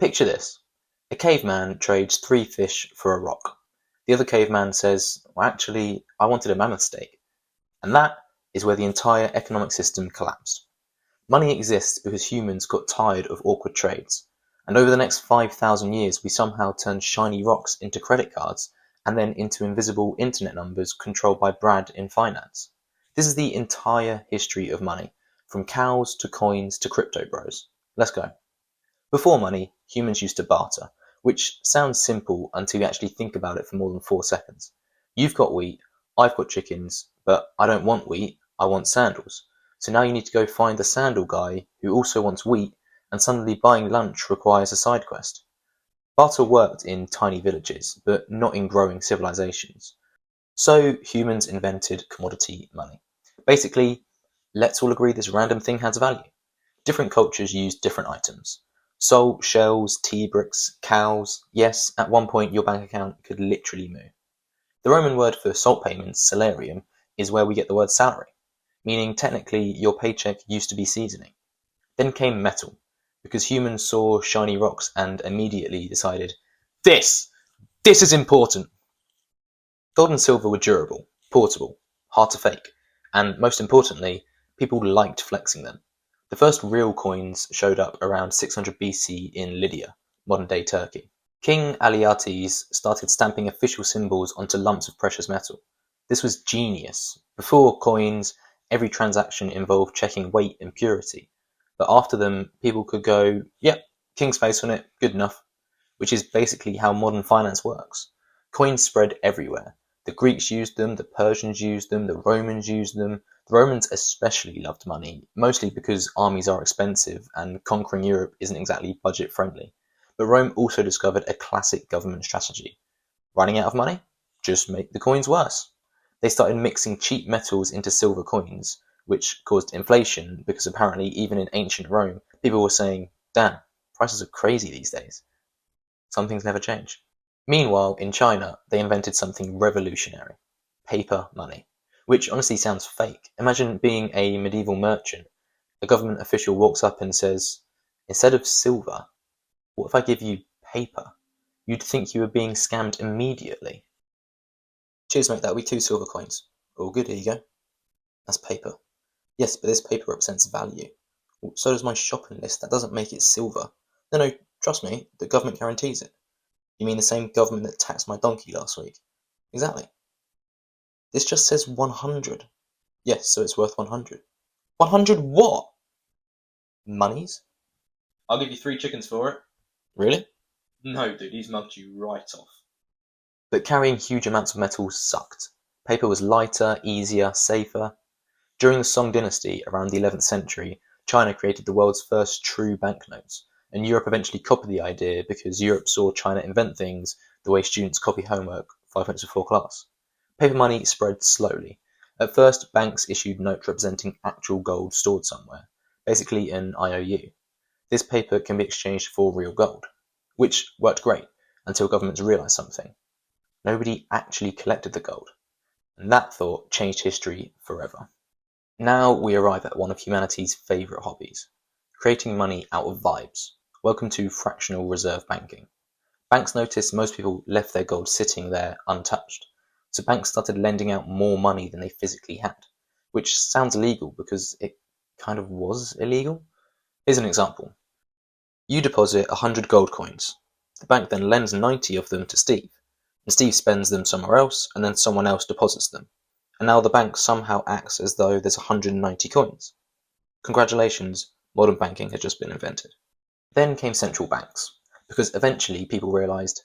Picture this. A caveman trades 3 fish for a rock. The other caveman says, well, actually, I wanted a mammoth steak. And that is where the entire economic system collapsed. Money exists because humans got tired of awkward trades. And over the next 5,000 years, we somehow turned shiny rocks into credit cards and then into invisible internet numbers controlled by Brad in finance. This is the entire history of money, from cows to coins to crypto bros. Let's go. Before money, humans used to barter, which sounds simple until you actually think about it for more than 4 seconds. You've got wheat, I've got chickens, but I don't want wheat, I want sandals. So now you need to go find the sandal guy who also wants wheat, and suddenly buying lunch requires a side quest. Barter worked in tiny villages, but not in growing civilizations. So humans invented commodity money. Basically, let's all agree this random thing has value. Different cultures used different items. Salt, shells, tea bricks, cows. Yes, at one point your bank account could literally move. The Roman word for salt payments, salarium, is where we get the word salary, meaning technically your paycheck used to be seasoning. Then came metal, because humans saw shiny rocks and immediately decided, this is important. Gold and silver were durable, portable, hard to fake, and most importantly, people liked flexing them. The first real coins showed up around 600 BC in Lydia, modern-day Turkey. King Alyattes started stamping official symbols onto lumps of precious metal. This was genius. Before coins, every transaction involved checking weight and purity. But after them, people could go, yep, king's face on it, good enough. Which is basically how modern finance works. Coins spread everywhere. The Greeks used them, the Persians used them, the Romans used them. The Romans especially loved money, mostly because armies are expensive and conquering Europe isn't exactly budget friendly. But Rome also discovered a classic government strategy. Running out of money? Just make the coins worse. They started mixing cheap metals into silver coins, which caused inflation because apparently even in ancient Rome, people were saying, damn, prices are crazy these days. Some things never change. Meanwhile, in China, they invented something revolutionary. Paper money. Which honestly sounds fake. Imagine being a medieval merchant. A government official walks up and says, instead of silver, what if I give you paper? You'd think you were being scammed immediately. Cheers mate, that'll be 2 silver coins. All good, here you go. That's paper. Yes, but this paper represents value. Well, so does my shopping list, that doesn't make it silver. No, trust me, the government guarantees it. You mean the same government that taxed my donkey last week? Exactly. This just says 100. Yes, so it's worth 100. 100 what? Monies? I'll give you 3 chickens for it. Really? No, dude, he's mugged you right off. But carrying huge amounts of metal sucked. Paper was lighter, easier, safer. During the Song dynasty, around the 11th century, China created the world's first true banknotes, and Europe eventually copied the idea because Europe saw China invent things the way students copy homework 5 minutes before class. Paper money spread slowly. At first, banks issued notes representing actual gold stored somewhere, basically an IOU. This paper can be exchanged for real gold, which worked great until governments realized something. Nobody actually collected the gold, and that thought changed history forever. Now we arrive at one of humanity's favorite hobbies, creating money out of vibes. Welcome to fractional reserve banking. Banks noticed most people left their gold sitting there untouched, so banks started lending out more money than they physically had, which sounds illegal because it kind of was illegal. Here's an example. You deposit 100 gold coins. The bank then lends 90 of them to Steve, and Steve spends them somewhere else, and then someone else deposits them. And now the bank somehow acts as though there's 190 coins. Congratulations, modern banking has just been invented. Then came central banks, because eventually people realized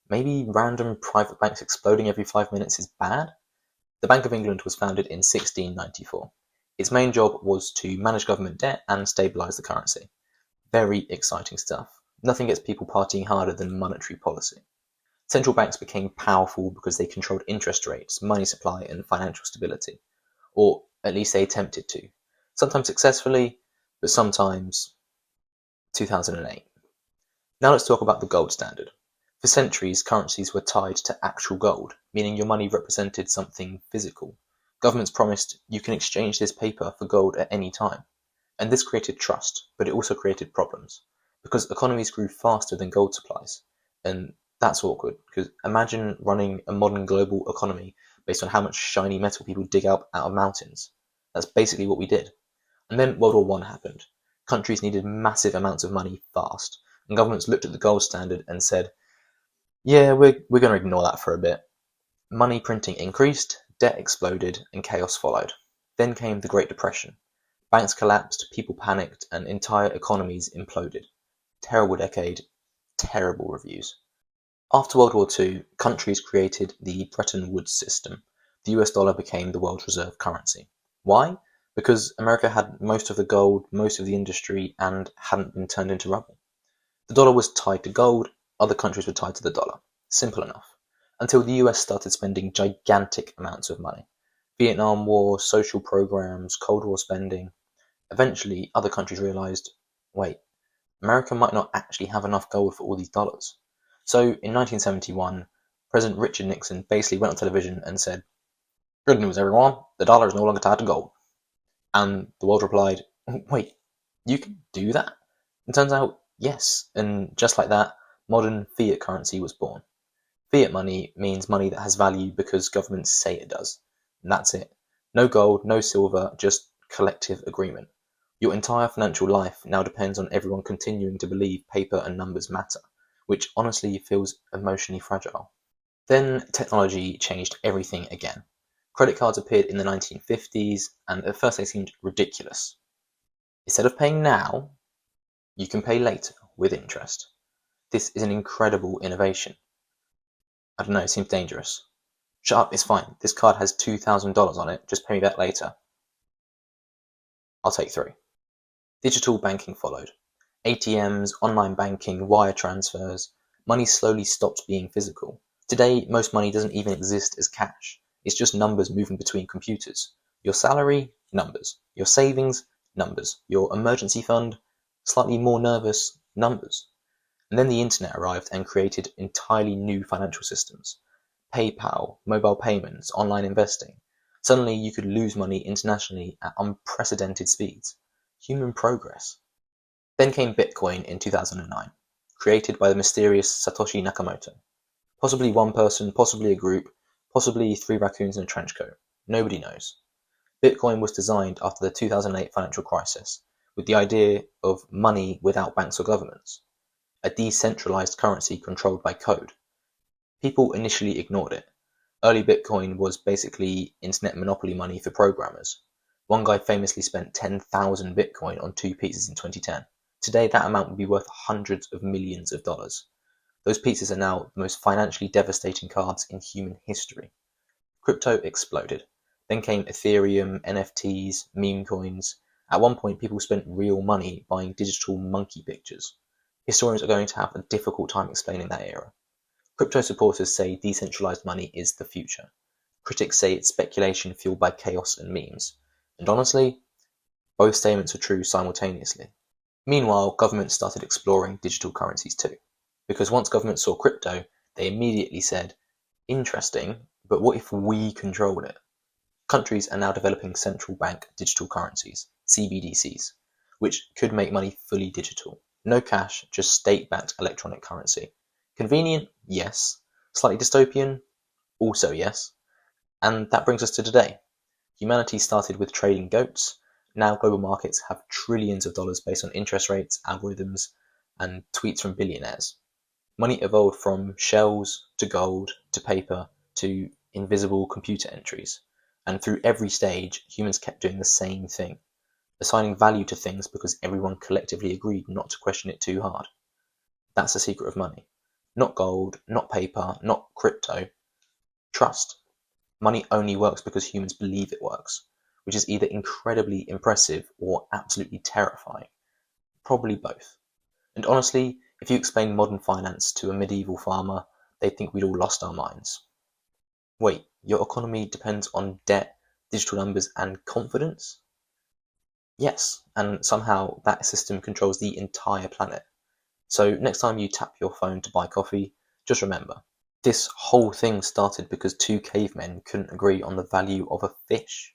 maybe random private banks exploding every 5 minutes is bad. The Bank of England was founded in 1694. Its main job was to manage government debt and stabilize the currency. Very exciting stuff. Nothing gets people partying harder than monetary policy. Central banks became powerful because they controlled interest rates, money supply, and financial stability. Or at least they attempted to. Sometimes successfully, but sometimes 2008. Now let's talk about the gold standard. For centuries, currencies were tied to actual gold, meaning your money represented something physical. Governments promised you can exchange this paper for gold at any time. And this created trust, but it also created problems. because economies grew faster than gold supplies. And that's awkward, because imagine running a modern global economy based on how much shiny metal people dig out of mountains. That's basically what we did. And then World War One happened. Countries needed massive amounts of money fast, and governments looked at the gold standard and said, yeah, we're going to ignore that for a bit. Money printing increased, debt exploded, and chaos followed. Then came the Great Depression. Banks collapsed, people panicked, and entire economies imploded. Terrible decade, terrible reviews. After World War Two, countries created the Bretton Woods system. The US dollar became the world's reserve currency. Why? Because America had most of the gold, most of the industry, and hadn't been turned into rubble. The dollar was tied to gold, other countries were tied to the dollar. Simple enough. Until the US started spending gigantic amounts of money. Vietnam War, social programs, Cold War spending. Eventually, other countries realized, wait, America might not actually have enough gold for all these dollars. So in 1971, President Richard Nixon basically went on television and said, good news everyone, the dollar is no longer tied to gold. And the world replied, wait, you can do that? It turns out, yes, and just like that, modern fiat currency was born. Fiat money means money that has value because governments say it does. And that's it. No gold, no silver, just collective agreement. Your entire financial life now depends on everyone continuing to believe paper and numbers matter, which honestly feels emotionally fragile. Then technology changed everything again. Credit cards appeared in the 1950s, and at first they seemed ridiculous. Instead of paying now, you can pay later with interest. This is an incredible innovation. I don't know, it seems dangerous. Shut up, it's fine. This card has $2,000 on it, just pay me back later. I'll take 3. Digital banking followed. ATMs, online banking, wire transfers. Money slowly stopped being physical. Today, most money doesn't even exist as cash. It's just numbers moving between computers. Your salary, numbers. Your savings, numbers. Your emergency fund, slightly more nervous, numbers. And then the internet arrived and created entirely new financial systems. PayPal, mobile payments, online investing. Suddenly you could lose money internationally at unprecedented speeds. Human progress. Then came Bitcoin in 2009, created by the mysterious Satoshi Nakamoto. Possibly one person, possibly a group, possibly 3 raccoons in a trench coat. Nobody knows. Bitcoin was designed after the 2008 financial crisis, with the idea of money without banks or governments. A decentralized currency controlled by code. People initially ignored it. Early Bitcoin was basically internet monopoly money for programmers. One guy famously spent 10,000 Bitcoin on 2 pizzas in 2010. Today that amount would be worth hundreds of millions of dollars. Those pizzas are now the most financially devastating cards in human history. Crypto exploded. Then came Ethereum, NFTs, meme coins. At one point people spent real money buying digital monkey pictures. Historians are going to have a difficult time explaining that era. Crypto supporters say decentralized money is the future. Critics say it's speculation fueled by chaos and memes. And honestly, both statements are true simultaneously. Meanwhile, governments started exploring digital currencies too. Because once governments saw crypto, they immediately said, interesting, but what if we controlled it? Countries are now developing central bank digital currencies, CBDCs, which could make money fully digital. No cash, just state-backed electronic currency. Convenient? Yes. Slightly dystopian? Also yes. And that brings us to today. Humanity started with trading goats. Now global markets have trillions of dollars based on interest rates, algorithms, and tweets from billionaires. Money evolved from shells to gold to paper to invisible computer entries. And through every stage, humans kept doing the same thing, assigning value to things because everyone collectively agreed not to question it too hard. That's the secret of money. Not gold, not paper, not crypto. Trust. Money only works because humans believe it works, which is either incredibly impressive or absolutely terrifying. Probably both. And honestly, if you explain modern finance to a medieval farmer, they'd think we'd all lost our minds. Wait, your economy depends on debt, digital numbers, and confidence? Yes, and somehow that system controls the entire planet. So next time you tap your phone to buy coffee, just remember, this whole thing started because 2 cavemen couldn't agree on the value of a fish.